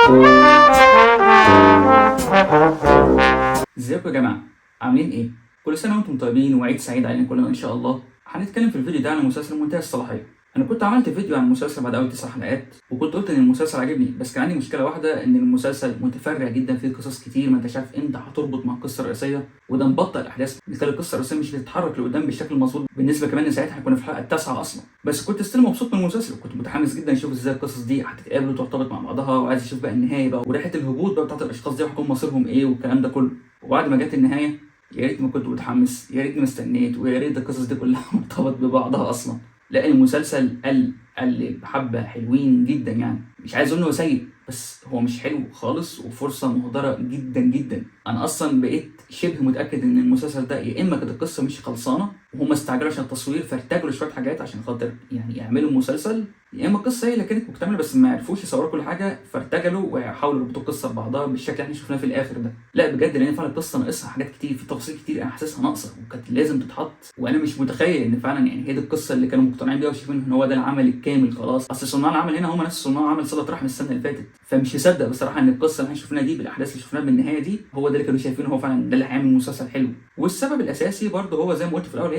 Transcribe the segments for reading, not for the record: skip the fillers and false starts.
ازيكم يا جماعة؟ عاملين ايه؟ كل سنة وانتم طيبين وعيد سعيد علينا كلنا ان شاء الله. هنتكلم في الفيديو ده عن مسلسل منتهى الصلاحية. انا كنت عملت فيديو عن المسلسل بعد اول 9 حلقات، وكنت قلت ان المسلسل عجبني، بس كان عندي مشكلة واحدة، ان المسلسل متفرع جدا، فيه قصص كتير ما انتش عارف امتى هتربط مع القصة الرئيسية، وده مبطئ الاحداث، بيخلي القصة الرئيسية مش بتتحرك لقدام بالشكل المظبوط، بالنسبة كمان ان ساعتها احنا كنا في الحلقة التاسعة اصلا. بس كنت ستيل مبسوط من المسلسل، وكنت متحمس جدا اشوف ازاي القصص دي هتتقابل وترتبط مع بعضها، وعايز اشوف بقى النهاية بقى وريحة الهبوط بقى بتاعت الاشخاص دي، وهيكون مصيرهم ايه والكلام ده كله. وبعد ما جت النهاية، يا ريتني ما كنت متحمس، يا ريتني ما استنيت، ويا ريت القصص دي كلها مرتبط ببعضها اصلا. لا، المسلسل قل بحبه حلوين جدا، يعني مش عايز اقول انه سيء، بس هو مش حلو خالص، وفرصه مهدره جدا جدا. انا اصلا بقيت شبه متاكد ان المسلسل ده يا اما كانت القصه مش خلصانه وهم استعجلوا عشان التصوير فارتجلوا شويه حاجات عشان خاطر يعني يعملوا مسلسل، يا اما القصه هي اللي كانت مكتمله بس ما عرفوش يصوروا كل حاجه فارتجلوا ويحاولوا يربطوا القصه ببعضها بالشكل اللي احنا شفناه في الاخر ده. لا بجد، لان فعلا القصه ناقصها حاجات كتير، في تفاصيل كتير انا حاسسها ناقصه وكانت لازم تتحط، وانا مش متخيل ان فعلا يعني هي دي القصه اللي كانوا مقتنعين بيها وشايفين ان هو ده العمل الكامل خلاص. اصل صناع العمل هنا هم نفس صناع عمل صله رحم السنه اللي فاتت، فمش مصدق بصراحه ان القصه اللي احنا شفناها دي بالاحداث اللي شفناها بالنهايه دي هو ده اللي كانوا شايفينه هو فعلا ده اللي هيعمل مسلسل حلو. والسبب الاساسي برضه هو زي ما قلت في الاول، هي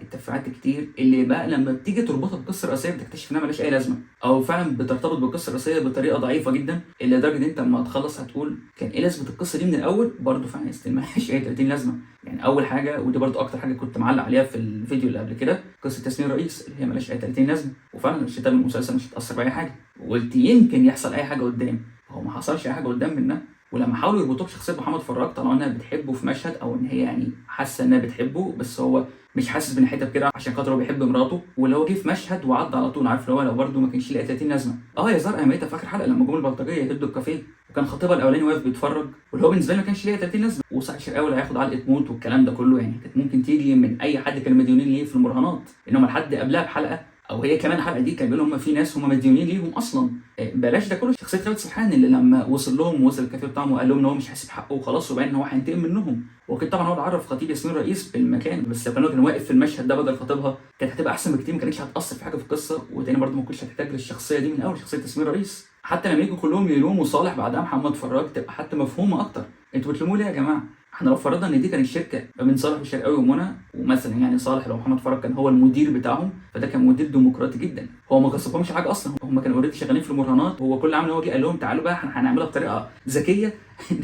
التفريعات الكتير اللي بقى لما بتيجي تربطها بالقصه الرئيسيه بتكتشف انها ملهاش اي لازمه، او فعلا بترتبط بالقصه الرئيسيه بطريقه ضعيفه جدا، اللي لدرجه ان انت لما تخلص هتقول كان ايه لازمه القصه دي من الاول. برضه فعلا ملهاش اي 30 لازمه. يعني اول حاجه، ودي برضه اكتر حاجه كنت معلق عليها في الفيديو اللي قبل كده، قصه تسمية الرئيس اللي هي ملهاش اي 30 لازمه، وفعلا الشتاء من المسلسل مش هتاثر باي حاجه، وقلت يمكن يحصل اي حاجه قدام، هو ما حصلش اي حاجه قدام منها. ولما حاولوا يربطوه بشخصيه محمد فراج، طلعوا انها بتحبه في مشهد، او ان هي يعني حاسه انها بتحبه، بس هو مش حاسس بناحيتها بكده عشان خاطر هو بيحب مراته، واللي هو جه في مشهد وعدى على طول، عارف اللي هو لو برده ما كانش ليه 30 لازمه. يا زرقاء ميتة في اخر حلقه لما جم البلطجيه يهدوا الكافيه، وكان خطيبها الاولاني واقف بيتفرج، واللي هو بالنسبه لي ما كانش ليه 30 لازمه، وسعد الشرقاوي اللي هياخد علقه موت والكلام ده كله، يعني كانت ممكن تيجي من اي حد كانوا مديونين ليه في المراهنات، انما لحد قبلها بحلقه او هي كمان الحلقه دي كان بيقولوا هم في ناس هم مديونين ليهم اصلا. بلاش ده كله، شخصيه خالد سرحان اللي لما وصل لهم ووصل الكافيه بتاعهم وقال لهم ان هو مش هيسيب حقه وخلاص، وباين ان هو هينتقم منهم، وكده طبعا هو اللي عرف خطيب ياسمين رئيس بالمكان، بس لو كان واقف في المشهد ده بدل خطيبها كانت هتبقى احسن بكتير، ما كانتش هتاثر في حاجه في القصه، وتاني برضه ما كنتش هتحتاج للشخصيه دي من اول، شخصيه ياسمين رئيس، حتى لما يجوا كلهم يلوموا صالح بعدها محمد فراج تبقى حتى مفهومه اكتر. انتوا بتلوموا ليه يا جماعه؟ احنا لو فرضنا ان دي كانت الشركه ما بين صالح والشرقاوي ومنى، ومثلا يعني صالح لو محمد فرج كان هو المدير بتاعهم، فده كان مدير ديمقراطي جدا، هو ما غصبهمش حاجه اصلا، هم كانوا اوريدي شغالين في المراهنات، هو كل عامل هو جه قال لهم تعالوا بقى احنا هنعملها بطريقه ذكيه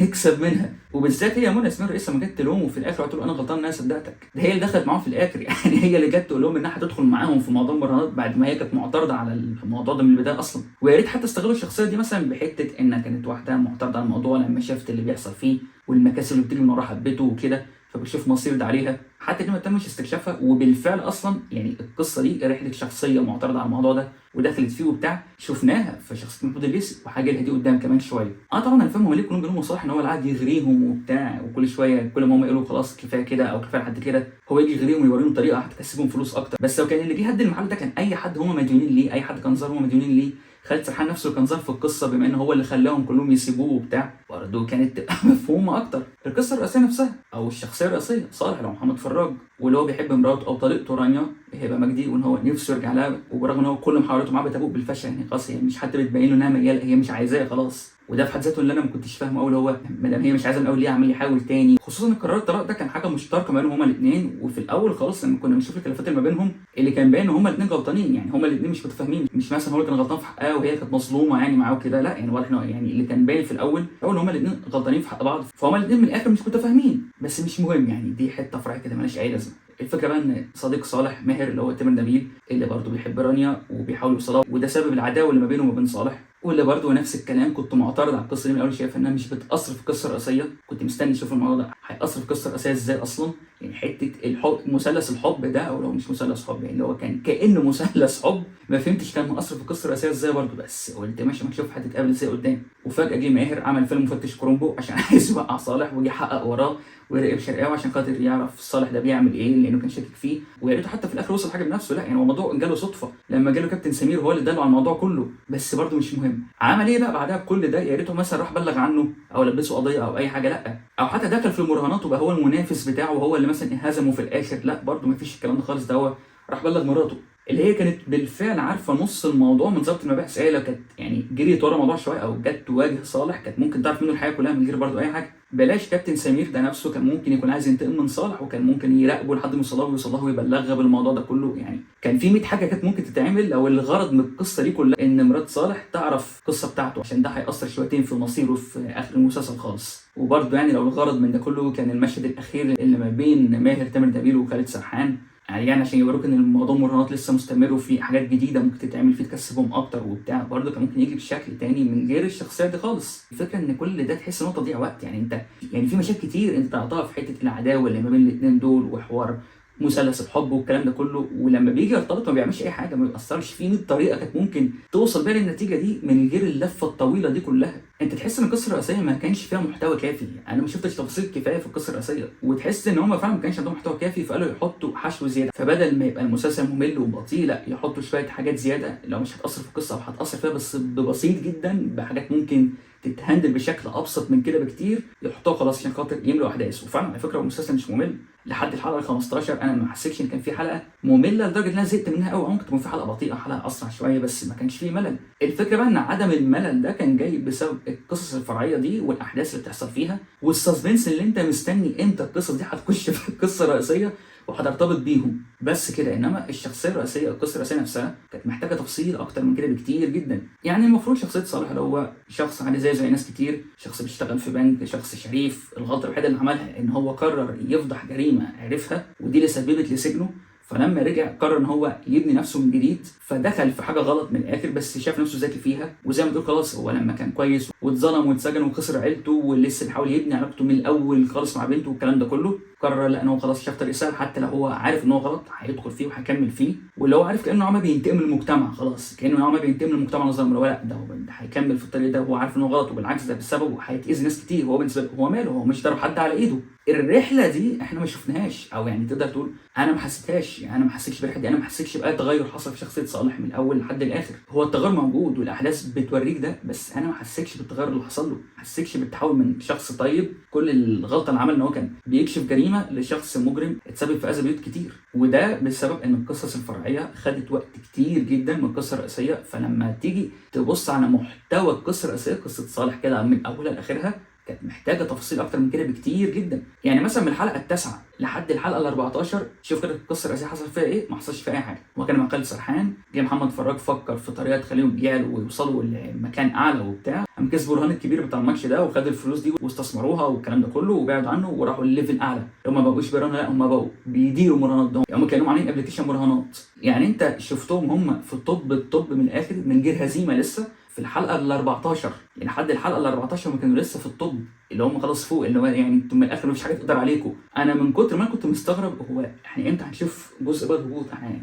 نكسب منها، وبالذات هي منى اسمها رئيسه ما جت تلوم وفي الاخر قلت له انا غلطان ان انا صدقتك، ده هي اللي دخلت معاهم في الاخر يعني هي اللي جت تقول لهم انها هتدخل معاهم في موضوع المراهنات بعد ما هي كانت معترضه على الموضوع ده من البدايه اصلا. ويا ريت حتى استغلوا الشخصيه دي مثلا بحته انها كانت واحده معترضه على الموضوع لما شافت اللي بيحصل فيه والمكاسب اللي بتيجي من ورا حبته وكده، فبتشوف مصير ده عليها، حتى دي ما تمش استكشافها، وبالفعل اصلا يعني القصه دي رحله شخصيه معترضه على الموضوع ده ودخلت فيه وبتاع، شفناها في شخصيه محمود الليثي، وحاجه اللي دي قدام كمان شويه. طبعا انا فاهم هم ليه كلهم بيقولوا مصالح ان هو اللي قاعد يغريهم وبتاع، وكل شويه كل ما هم يقولوا خلاص كفايه كده او كفايه لحد كده هو يجي يغريهم ويوريهم طريقه هتكسبهم فلوس اكتر، بس لو كان اللي جه هد المحل ده كان اي حد هم مديونين ليه، اي حد كان ظاهر هم مديونين ليه، خالد سرحان نفسه اللي كان ظاهر في القصه بما ان هو اللي خلاهم كلهم يسيبوه وبتاع، برضه كانت تبقى مفهومه اكتر. القصه الرئيسيه نفسها او الشخصيه الرئيسيه صالح لو محمد فراج، واللي هو بيحب مراته او طليقته رانيا هبه مجدي، وان هو نفسه يرجع لها، وبرغم ان هو كل محاولاته معاه بتبوء بالفشل، يعني خلاص هي مش حتى بتبين له انها مياله، هي مش عايزاه خلاص، وده في حد ذاته اللي انا ما كنتش فاهمه قوي، هو ما دام هي مش عايزه من الاول ليه عمال يحاول تاني، خصوصا ان قرار الطلاق ده كان حاجه مشتركه ما بينهم هما الاثنين، وفي الاول خالص لما كنا بنشوف الخلافات اللي ما بينهم اللي كان باين ان هما الاثنين غلطانين، يعني هما الاثنين مش متفاهمين، مش مثلا هو اللي كان غلطان في حقها وهي كانت مظلومه يعني معاه وكده، لا يعني واضح يعني اللي كان باين في الاول هما الاثنين غلطانين في حق بعض، فهما الاثنين من الاخر مش متفاهمين، بس مش مهم يعني دي حته فرع كده مالهاش اي لازمه. الفكره بقى ان صديق صالح ماهر اللي هو تامر نبيل اللي برضه بيحب رانيا وبيحاول يوصلها، وده سبب العداوه اللي ما بينه وما بين صالح، واللي برضه نفس الكلام كنت معترض على القصه دي من الاول، شايف انها مش بتاثر في القصه الرئيسيه، كنت مستني اشوف الموضوع ده هيأثر في القصه الرئيسيه ازاي اصلا، يعني حته الحب مثلث الحب ده، او لو مش مثلث حب يعني اللي هو كان كانه مثلث حب، ما فهمتش كان مؤثر في القصه الرئيسيه ازاي برضه، بس قلت ماشي ما نشوف هتتقابل ازاي قدام. وفجاه جه ماهر عمل فيلم مفتش كرومبو عشان عايز يوقع صالح ويجي يحقق وراه ويراقب شرقاوي عشان خاطر يعرف صالح ده بيعمل ايه لانه كان شاكك فيه، ويا ريته حتى في الاخر وصل حاجه بنفسه، لا يعني هو الموضوع جاله صدفه لما جاله كابتن سمير هو اللي دله على الموضوع كله، بس برضه مش مهم عمل ايه بقى بعدها بكل ده، يا ريته مثلا راح بلغ عنه او لبسه قضيه او اي حاجه، لا او حتى دخل في المراهنات وبقى هو المنافس بتاعه وهو اللي مثلا هزمه في الاخر، لا برضه ما فيش الكلام ده خالص، ده هو راح بلغ مراته. اللي هي كانت بالفعل عارفه نص الموضوع من ظابط المباحث. هي لو كانت يعني جريت ورا الموضوع شويه او جت تواجه صالح كانت ممكن تعرف منه الحياه كلها من غير برضه اي حاجه. بلاش كابتن سمير ده نفسه كان ممكن يكون عايز ينتقم من صالح، وكان ممكن يراقبه لحد ما يوصل له ويبلغها بالموضوع ده كله. يعني كان في 100 حاجه كانت ممكن تتعمل لو الغرض من القصه دي كلها ان مرات صالح تعرف القصه بتاعته، عشان ده هيأثر شويتين في مصيره في اخر المسلسل خالص. وبرضه يعني لو الغرض من ده كله كان المشهد الاخير اللي ما بين ماهر تامر نبيل وخالد سرحان، يعني عشان يوروك ان الموضوع مراهنات لسه مستمر وفي حاجات جديده ممكن تتعمل فيه تكسبهم اكتر وبتاع، برضه كان ممكن يجي بشكل تاني من غير الشخصيه دي خالص. الفكره ان كل ده تحس ان هو تضييع وقت. يعني انت يعني في مشاكل كتير انت تعطاها في حته العداوه اللي ما بين الاثنين دول وحوار مثلث الحب والكلام ده كله، ولما بيجي يرتبط ما بيعملش اي حاجه، ما بيأثرش فيه. 100 طريقه كانت ممكن توصل بيها للنتيجه دي من غير اللفه الطويله دي كلها. انت تحس ان القصه الرئيسيه ما كانش فيها محتوى كافي. انا ما شفتش تفاصيل كفايه في القصه الرئيسيه، وتحس ان هم فعلا ما كانش عندهم محتوى كافي، فقالوا يحطوا حشو زياده. فبدل ما يبقى المسلسل ممل وبطيء، لا يحطوا شويه حاجات زياده لو مش هتاثر في القصه او هتاثر فيها بس ببسيط جدا، بحاجات ممكن تتهندل بشكل ابسط من كده بكتير، يحطوها خلاص عشان خاطر يملوا احداث. وفعلا على فكره المسلسل مش ممل لحد الحلقه ال 15. انا ما حسيتش ان كان في حلقه ممله لدرجه ان انا زهقت منها قوي. ممكن تكون في حلقه بطيئه حلقه اسرع شويه، بس ما كانش فيه ملل. الفكره بقى ان عدم الملل ده كان جاي بسبب القصص الفرعيه دي والاحداث اللي بتحصل فيها، والسسبنس اللي انت مستني امتى القصص دي هتخش في القصه الرئيسيه وهترتبط بيهم بس كده. انما الشخصيه الرئيسيه القصه الرئيسيه نفسها كانت محتاجه تفصيل اكتر من كده بكتير جدا. يعني المفروض شخصيه صالح اللي هو شخص عادي زي ناس كتير، شخص بيشتغل في بنك، شخص شريف، الغلطه الوحيده اللي عملها ان هو قرر يفضح جريمه عرفها ودي اللي سببت لسجنه. فلما رجع قرر ان هو يبني نفسه من جديد، فدخل في حاجه غلط من الاخر بس شاف نفسه ذكي فيها. وزي ما تقول خلاص هو لما كان كويس واتظلم واتسجن وخسر عيلته ولسه بيحاول يبني علاقته من الاول خالص مع بنته والكلام ده كله، قرر لا ان هو خلاص شاف طريق سهل حتى لو هو عارف ان هو غلط هيدخل فيه وهيكمل فيه. واللي هو عارف كانه عمال بينتقم من المجتمع، خلاص كانه عمال بينتقم من المجتمع نظام ولا لا، ده هو هيكمل في الطريق ده وهو عارف ان هو غلط، وبالعكس ده بسببه هيتاذي ناس كتير. هو بالنسبه له هو ماله، هو مش ضرب حد على ايده. الرحله دي احنا ما شفناهاش، او يعني تقدر تقول انا ما حسيتهاش. يعني انا ما حسيتش بالرحله دي، انا ما حسيتش باي تغير حصل في شخصيه صالح من الاول لحد الاخر. هو التغير موجود والاحداث بتوريك ده، بس انا ما حسيتش بالتغير اللي حصل له، ما حسيتش بالتحول من شخص طيب كل الغلطه اللي عمل ان هو كان بيكشف جريمه لشخص مجرم اتسبب في اذى بيوت كتير. وده بسبب ان القصص الفرعيه خدت وقت كتير جدا من القصه الرئيسيه. فلما تيجي تبص على محتوى القصه الرئيسيه قصه صالح كده من اولها لاخرها كانت محتاجه تفاصيل اكتر من كده بكتير جدا. يعني مثلا من الحلقه التاسعه لحد الحلقه ال 14 شوف كده القصه الرئيسيه حصل فيها ايه. ما حصلش فيها اي حاجه. هو كان مع خالد سرحان، جه محمد فراج فكر في طريقه تخليهم يعلوا ويوصلوا لمكان اعلى وبتاع، قام كسبوا الرهان الكبير بتاع الماتش ده وخدوا الفلوس دي واستثمروها والكلام ده كله وبعدوا عنه وراحوا الليفل اعلى. هم ما بقوش بيراهنوا، لا هم بقوا بيديروا مراهنات. ده هم كانوا عاملين ابلكيشن مراهنات. يعني انت شفتهم هم في الطب من الاخر من غير هزيمه لسه في الحلقه ال 14. يعني لحد الحلقه ال 14 هم كانوا لسه في الطب اللي هم خلاص فوق، اللي هو يعني انتم من الاخر مفيش حاجه تقدر عليكم. انا من كتر ما كنت مستغرب هو احنا امتى هنشوف جزء بقى الهبوط؟ احنا يعني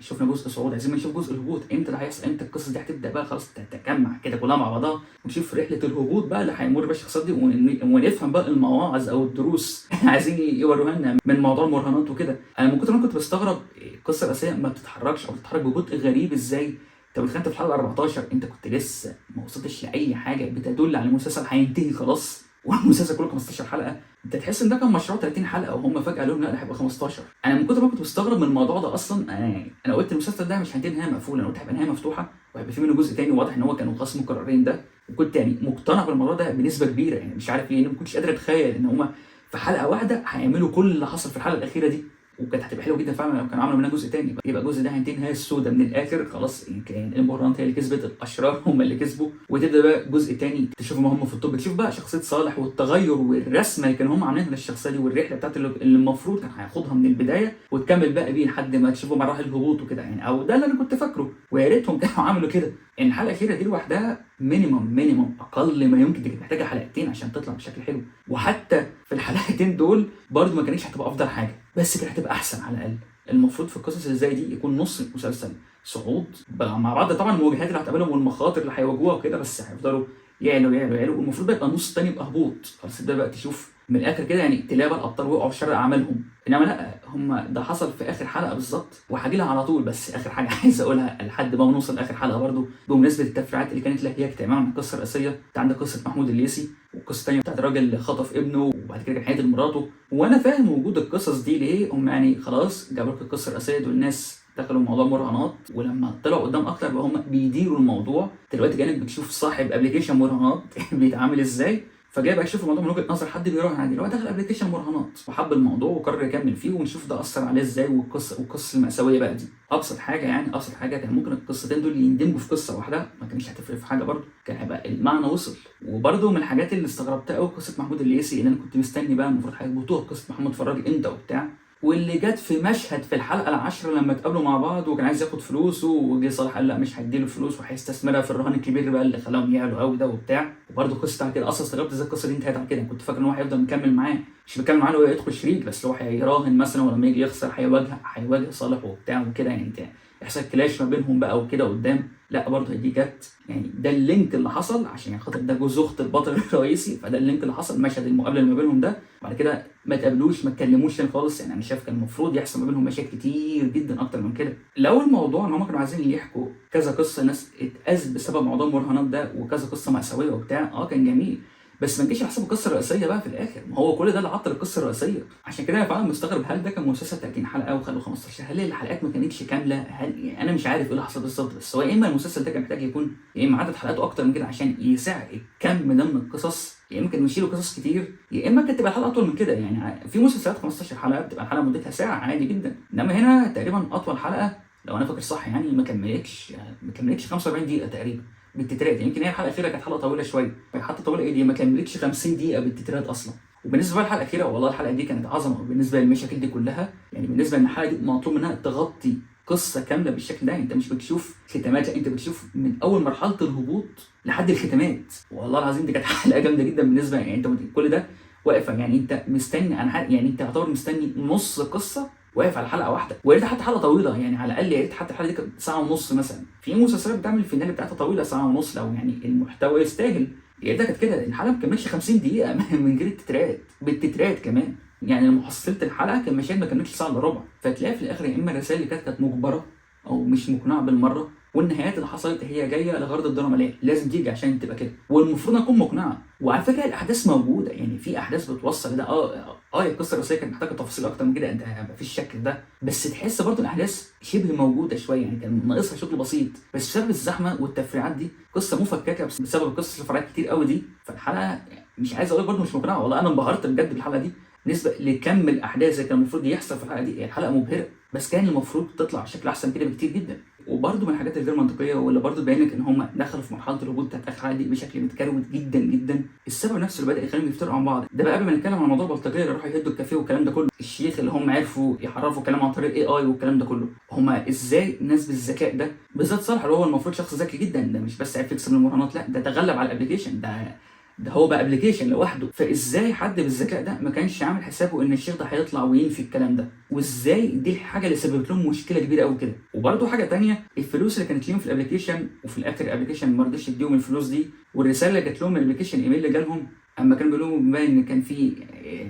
شفنا جزء صعود، عايزين نشوف جزء الهبوط امتى ده هيحصل، امتى القصه دي هتبدا بقى خلاص تتجمع كده كلها مع بعضها ونشوف رحله الهبوط بقى اللي هيمر بيها الشخصيات دي ونفهم بقى المواعظ او الدروس عايزين يوروها لنا من موضوع المراهنات وكده. انا من كتر ما كنت بستغرب القصه الاساسيه ما بتتحركش او بتتحرك ببطء غريب ازاي. انت بتخيل في الحلقه 14 انت كنت لسه ما وصلتش لاي حاجه بتدل على المسلسل هينتهي خلاص، والمسلسل كله 15 حلقه. انت تحس ان ده كان مشروع 30 حلقه وهم فجاه قالوا لهم لا ده هيبقى 15. انا من كتر ما كنت مستغرب من الموضوع ده اصلا انا قلت المسلسل ده مش هينتهي نهايه مقفوله، انا قلت هيبقى نهايه مفتوحه وهيبقى في منه جزء تاني. واضح ان هو كانوا خلاص مقررين ده، وكنت يعني مقتنع بالموضوع ده بنسبه كبيره. يعني مش عارف ليه، انا ما كنتش قادر اتخيل ان هم في حلقه واحده هيعملوا كل اللي حصل في الحلقه الاخيره دي. وكانت هتبقى حلوه جدا فعلا لو كانوا عملوا منها جزء تاني، يبقى الجزء ده هينتهي نهايه السوداء من الاخر خلاص. كان المراهنات هي اللي كسبت، الاشرار هم اللي كسبوا، وتبدا بقى جزء تاني تشوفهم هم في الطب، تشوف بقى شخصيه صالح والتغير والرسمه اللي كانوا هم عاملينها للشخصيه دي والرحله بتاعت اللي المفروض كان هياخدها من البدايه وتكمل بقى بيه لحد ما تشوفوا مراحل الهبوط وكده. يعني او ده اللي انا كنت فاكره، ويا ريتهم كانوا عملوا كده. ان الحلقه الاخيره دي لوحدها مينيمم اقل ما يمكن كانت محتاجه حلقتين عشان تطلع بشكل حلو. وحتى في الحلقتين دول برضو ما كانتش هتبقى افضل حاجه، بس كانت هتبقى احسن على الاقل. المفروض في القصص اللي زي دي يكون نص المسلسل صعود مع بعض، طبعا المواجهات اللي هتقابلهم والمخاطر اللي هيواجهوها وكده، بس هيفضلوا يعلوا. والمفروض بقى يبقى النص الثاني يبقى هبوط خلاص. ده بقى تشوف من الاخر كده يعني تلاقي بقى الابطال وقعوا في شر اعمالهم. انما لا، هم ده حصل في اخر حلقه بالظبط وهاجي لها على طول. بس اخر حاجه عايز اقولها لحد ما نوصل لاخر حلقه برضو بمناسبه التفريعات اللي كانت لهياك تماما عن القصه الرئيسيه. انت عندك قصه محمود الليثي والقصه الثانيه بتاعت الراجل اللي خطف ابنه وبعد كده كان هيقتل مراته. وانا فاهم وجود القصص دي ليه، هم يعني خلاص جابوا لك القصه الرئيسيه دول ناس دخلوا موضوع مراهنات، ولما طلعوا قدام اكتر بقى هم بيديروا الموضوع. دلوقتي كانك بتشوف صاحب ابلكيشن مراهنات بيتعامل ازاي، فجاي بقى يشوف الموضوع من وجهه نظر حد بيراهن عادي، اللي هو دخل ابلكيشن مراهنات وحب الموضوع وقرر يكمل فيه، ونشوف ده اثر عليه ازاي، والقصه المأساويه بقى دي. ابسط حاجه يعني، ابسط حاجه كان ممكن القصتين دول يندمجوا في قصه واحده، ما كانش هتفرق في حاجه برضه، كان هيبقى المعنى وصل. وبرضه من الحاجات اللي استغربتها قوي قصه محمود الليثي، اللي انا كنت مستني بقى المفروض هيربطوها قصه محمد فراج امتى وبتاع، واللي جت في مشهد في الحلقه العاشره لما اتقابلوا مع بعض وكان عايز ياخد فلوسه، وجه صالح قال لا مش هيديله فلوس وهيستثمرها في الرهان الكبير بقى اللي خلاهم يعلوا قوي ده وبتاع. وبرده قصه على كده اصلا استغربت ازاي القصه دي انتهت على كده، كنت فاكر ان هو هيفضل مكمل معاه، مش بيكمل معاه هو يدخل شريك بس، هو هيراهن مثلا ولما يجي يخسر هيواجه صالح وبتاع وكده يعني انت يحصل كلاش ما بينهم بقى وكده قدام. لا برضه دي جت يعني ده اللينك اللي حصل عشان خاطر ده جوز اخت البطل الرئيسي، فده اللينك اللي حصل، مشهد المقابله اللي ما بينهم ده. بعد كده ما تقابلوش ما اتكلموش تاني خالص، يعني انا شايف كان المفروض يحصل ما بينهم مشاكل كتير جدا اكتر من كده. لو الموضوع ان هم كانوا عايزين يحكوا كذا قصه ناس اتأذت بسبب موضوع المراهنات ده وكذا قصه مأساويه وبتاع، كان جميل، بس ما تجيش يحسب القصه الرئيسيه بقى في الاخر، ما هو كل ده اللي عطل القصه الرئيسيه. عشان كده انا فعلا مستغرب، هل ده كان مسلسل 30 حلقه وخلوا 15؟ هل الحلقات ما كانتش كامله؟ هل يعني انا مش عارف ايه اللي حصل بالظبط، بس هو يا اما المسلسل ده كان محتاج يكون يا اما عدد حلقاته اكتر من كده عشان يسع الكم ده من القصص، يا اما كانوا يشيلوا قصص كتير، يا اما كانت تبقى الحلقه اطول من كده. يعني في مسلسلات 15 حلقه بتبقى الحلقه مدتها ساعه عادي جدا، انما هنا تقريبا اطول حلقه لو انا فاكر صح يعني ما كملتش 45 دقيقه تقريبا بالتترات. يمكن هي الحلقه الاخيره كانت حلقه طويله شويه، حتى طويله ايه دي، ما كملتش 50 دقيقه بالتترات اصلا. وبالنسبه للحلقه الاخيره والله الحلقه دي كانت عظمه بالنسبه للمشاكل دي كلها، يعني بالنسبه ان الحلقه دي مطلوب منها تغطي قصه كامله بالشكل ده. انت مش بتشوف ختامات، لا انت بتشوف من اول مرحله الهبوط لحد الختامات. والله العظيم دي كانت حلقه جامده جدا بالنسبه، يعني انت كل ده واقفه، يعني انت مستني، يعني انت يعتبر مستني نص قصه واقف على حلقه واحده، ويا ريت حتى حلقه طويله، يعني على الاقل يا ريت حتى الحلقه دي كانت ساعه ونص مثلا. في مسلسلات بتعمل الفينال بتاعتها طويله ساعه ونص لو يعني المحتوى يستاهل، يا ريتها كانت كده. الحلقه ما كملتش 50 دقيقه من غير التترات، بالتترات كمان، يعني محصله الحلقه كان مشاهد ما كملتش ساعه الا ربع. فتلاقي في الاخر يا اما الرسائل اللي كانت مجبره او مش مقنعه بالمره، والنهايات اللي حصلت هي جايه لغرض الدراما، ليه لازم تيجي عشان تبقى كده، والمفروض اكون مقنعه. وعلى فكره الاحداث موجوده، يعني في احداث بتوصل ده. القصه الرئيسيه كانت محتاجه تفاصيل اكتر من كده، انت مفيش الشكل ده، بس تحس برضه الاحداث شبه موجوده شويه، يعني كان ناقصها شغل بسيط، بس بسبب الزحمه والتفريعات دي، قصه مفككه بسبب القصص الفرعيه كتير قوي دي، فالحلقه مش عايز اقول برضه مش مقنعه. والله انا انبهرت بجد بالحلقه دي بالنسبه لكم الاحداث اللي كان المفروض يحصل في الحلقه دي. الحلقه مبهره، بس كان المفروض تطلع بشكل احسن كده بكتير جدا. وبرده من الحاجات الغير منطقيه واللي برده باين لك ان هم دخلوا في مرحله الهبوط بتاعت اخر حلقه دي بشكل متكروت جدا جدا، السبب نفسه اللي بدا يخليهم يفترقوا عن بعض. ده بقى قبل ما نتكلم عن موضوع البلطجيه اللي راحوا يهدوا الكافيه والكلام ده كله، الشيخ اللي هم عرفوا يحرفوا كلام عن طريق الاي والكلام ده كله، هم ازاي الناس بالذكاء ده، بالذات صالح اللي هو المفروض شخص ذكي جدا، ده مش بس عارف يكسب من المراهنات، لا ده تغلب على الابلكيشن ده هو بقى ابلكيشن لوحده. فازاي حد بالذكاء ده ما كانش عامل حسابه ان الشيخ ده هيطلع وينفي الكلام ده، وازاي دي الحاجه اللي سببت لهم مشكله كبيره قوي كده. وبرده حاجه تانية، الفلوس اللي كانت ليهم في الابلكيشن وفي الاخر الابلكيشن ما رضيش يديهم الفلوس دي، والرساله اللي جات لهم من الابلكيشن، الايميل اللي جالهم اما كانوا بيقولوا باين ان كان في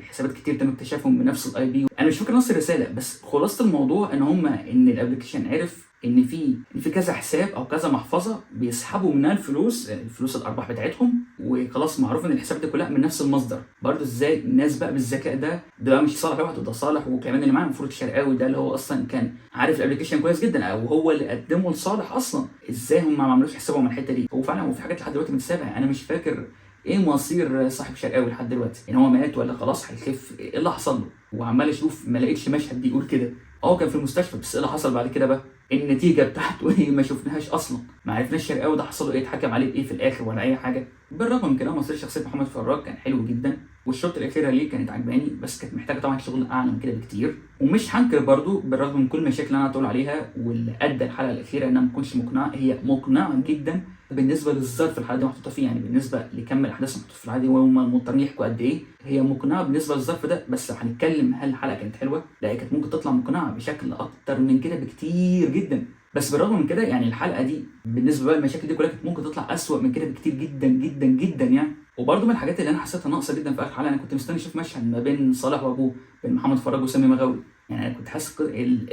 حسابات كتير تم اكتشافهم بنفس الاي بي. انا مش فاكر نص الرساله، بس خلاصه الموضوع ان الابلكيشن عرف ان في كذا حساب او كذا محفظه بيسحبوا منها الفلوس الارباح بتاعتهم، وخلاص معروف ان الحساب ده كلها من نفس المصدر. برضه ازاي الناس بقى بالذكاء ده بقى مش صالح لوحده، ده صالح وكمان اللي معاه المفروض الشرقاوي ده اللي هو اصلا كان عارف الابلكيشن كويس جدا، او هو اللي قدمه لصالح اصلا. ازاي هم ما عملوش حسابهم من الحته دي؟ هو فعلا في حاجات لحد دلوقتي متسابه، انا مش فاكر ايه مصير صاحب شرقاوي لحد دلوقتي، ان هو مات ولا خلاص هيخف، ايه اللي حصل له؟ وعمال اشوف ما لقيتش مشهد بيقول كده. كان في المستشفى، بس ايه اللي حصل بعد كده بقى؟ النتيجه بتاعته ايه؟ ما شفناهاش اصلا، ما عرفناش شرقاوي ده حصل له ايه، اتحكم عليه بايه في الاخر ولا اي حاجه. بالرغم من كده مصير شخصيه محمد فراج كان حلو جدا، والشوط الاخيره ليه كانت عجباني، بس كانت محتاجه طبعا شغل اعلى من كده بكتير. ومش هنكر برضو بالرغم من كل المشاكل اللي انا هتقول عليها، واللي ادى الحلقه الاخيره انها ما تكونش مقنعه، هي مقنعه جدا بالنسبه للظرف الحلقه دي محطوطه فيه، يعني بالنسبه لكم الاحداث محطوطه في الحلقه دي وهم مضطرين يحكوا قد ايه، هي مقنعه بالنسبه للظرف ده. بس لو هنتكلم هل الحلقه كانت حلوه، لا هي كانت ممكن تطلع مقنعه بشكل اكتر من كده بكتير جدا. بس بالرغم من كده يعني الحلقه دي بالنسبه بقى للمشاكل دي كلها كانت ممكن تطلع اسوأ من كده بكتير جدا جدا جدا يعني. وبرده من الحاجات اللي انا حسيتها ناقصه جدا في اخر حلقه، انا كنت مستني اشوف مشهد ما بين صالح وابوه، بين محمد فراج وسامي مغاوري. يعني انا كنت حاسس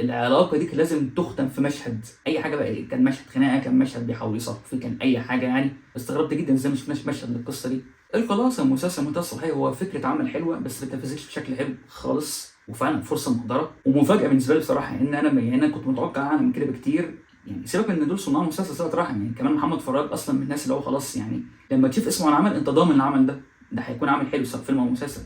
العلاقه دي كان لازم تختم في مشهد، اي حاجه بقى، كان مشهد خناقه، كان مشهد بيحاول يصفي فيه، كان اي حاجه يعني. استغربت جدا ازاي ما شفناش مشهد للقصه دي. الخلاصه المسلسل منتهى الصلاحيه، هو فكره عمل حلوه بس ما تنفذتش بشكل حلو خالص. وفعلا فرصه مهدره ومفاجاه بالنسبه لي بصراحه، ان انا كنت متوقع اعلى من كده بكتير. يعني سيبك ان دول صناع مسلسل صلة رحم، يعني كمان محمد فراج اصلا من الناس اللي هو خلاص، يعني لما تشوف اسمه على العمل انت ضامن العمل ده هيكون عامل حلو سواء فيلم او مسلسل.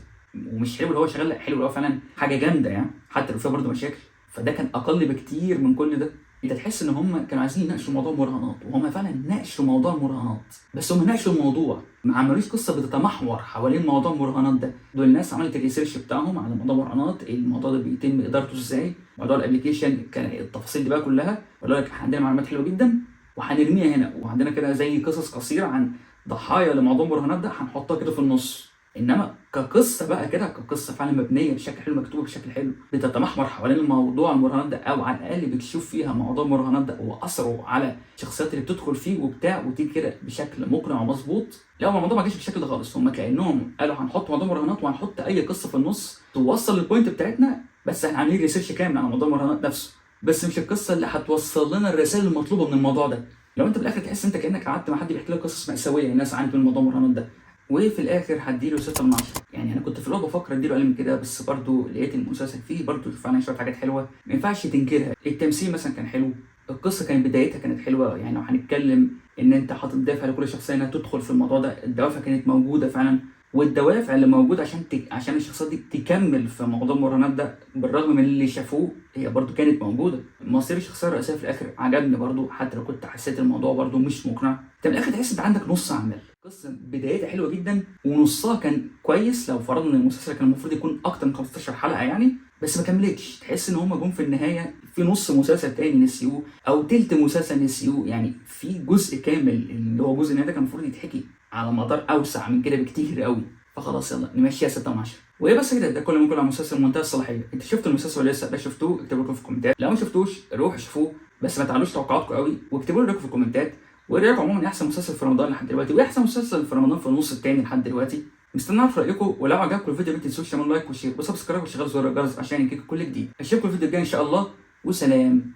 ومش حلو اللي هو شغال، لا حلو اللي هو فعلا حاجه جامده يعني، حتى لو فيها برضه مشاكل. فده كان اقل بكتير من كل ده. انت تحس ان هم كانوا عايزين يناقشوا موضوع المراهنات، وهم فعلا ناقشوا موضوع المراهنات، بس هم ناقشوا الموضوع، ما عملوش قصه بتتمحور حوالين موضوع المراهنات ده. دول الناس عملت الريسيرش بتاعهم على موضوع المراهنات، الموضوع ده بيتم ادارته ازاي، موضوع الابلكيشن، كان التفاصيل دي بقى كلها. ولا لك عندنا معلومات حلوه جدا وهنرميها هنا، وعندنا كده زي قصص قصيره عن ضحايا لموضوع المراهنات ده هنحطها كده في النص. انما كقصه بقى كده، كقصه فعلا مبنيه بشكل حلو، مكتوبه بشكل حلو، بتتمحور حوالين الموضوع المراهنات ده، او على الاقل بتشوف فيها موضوع المراهنات ده واثره على الشخصيات اللي بتدخل فيه وبتاع، وتيجي كده بشكل مقنع ومظبوط. لا هو الموضوع ما جاش بالشكل ده خالص، هم كانهم قالوا هنحط موضوع المراهنات وهنحط اي قصه في النص توصل للبوينت بتاعتنا، بس احنا عاملين ريسيرش كامل على موضوع المراهنات نفسه، بس مش القصه اللي هتوصل لنا الرسائل المطلوبه من الموضوع ده. لو انت بالاخر تحس انت كانك قعدت مع حد بيحكي لك قصص مأساويه الناس عانت من موضوع المراهنات ده، وفي الاخر هديله 6 من 10. يعني انا كنت في الاول بفكر اديله اقل من كده، بس برضو لقيت المسلسل فيه برضو فعلا شويه حاجات حلوه ما ينفعش تنكرها. التمثيل مثلا كان حلو، القصه كانت بدايتها كانت حلوه. يعني لو هنتكلم ان انت حاطط دافع لكل شخصيه انها تدخل في الموضوع ده، الدوافع كانت موجوده فعلا، والدوافع اللي موجوده عشان الشخصيات دي تكمل في موضوع المراهنات ده بالرغم من اللي شافوه هي برضو كانت موجوده. مصير الشخصيه الرئيسيه في الاخر عجبني برضو، حتى لو كنت حسيت الموضوع برضو مش مقنع. انت من الاخر تحس ان عندك نص عمل، قصه بدايتها حلوه جدا ونصها كان كويس. لو فرضنا ان المسلسل كان المفروض يكون اكتر من 15 حلقه يعني، بس ما كملتش. تحس ان هم جم في النهايه في نص مسلسل تاني نسيوه، او تلت مسلسل نسيوه. يعني في جزء كامل اللي هو جزء النهايه ده كان المفروض يتحكي على مدار اوسع من كده بكتير قوي. فخلاص يلا نمشيها 6 من 10. وايه بس كده، ده كل ما نقول على مسلسل منتهى الصلاحيه. انت شفت المسلسل ولا لسه؟ ده شفتوه اكتبوا لكم في الكومنتات، لو ما شفتوش روحوا شوفوه، بس ما تعلوش توقعاتكم قوي واكتبوا لي رايكم في الكومنتات. وايه رايكم عموما إيه احسن مسلسل في رمضان لحد دلوقتي، وايه احسن مسلسل في رمضان في النص الثاني لحد دلوقتي؟ مستني اعرف رايكم. ولو عجبكم الفيديو ما تنسوش تعملوا لايك وشير وسبسكرايب وشغلوا زر الجرس عشان يجيكم كل جديد. اشوفكم الفيديو الجاي ان شاء الله، وسلام.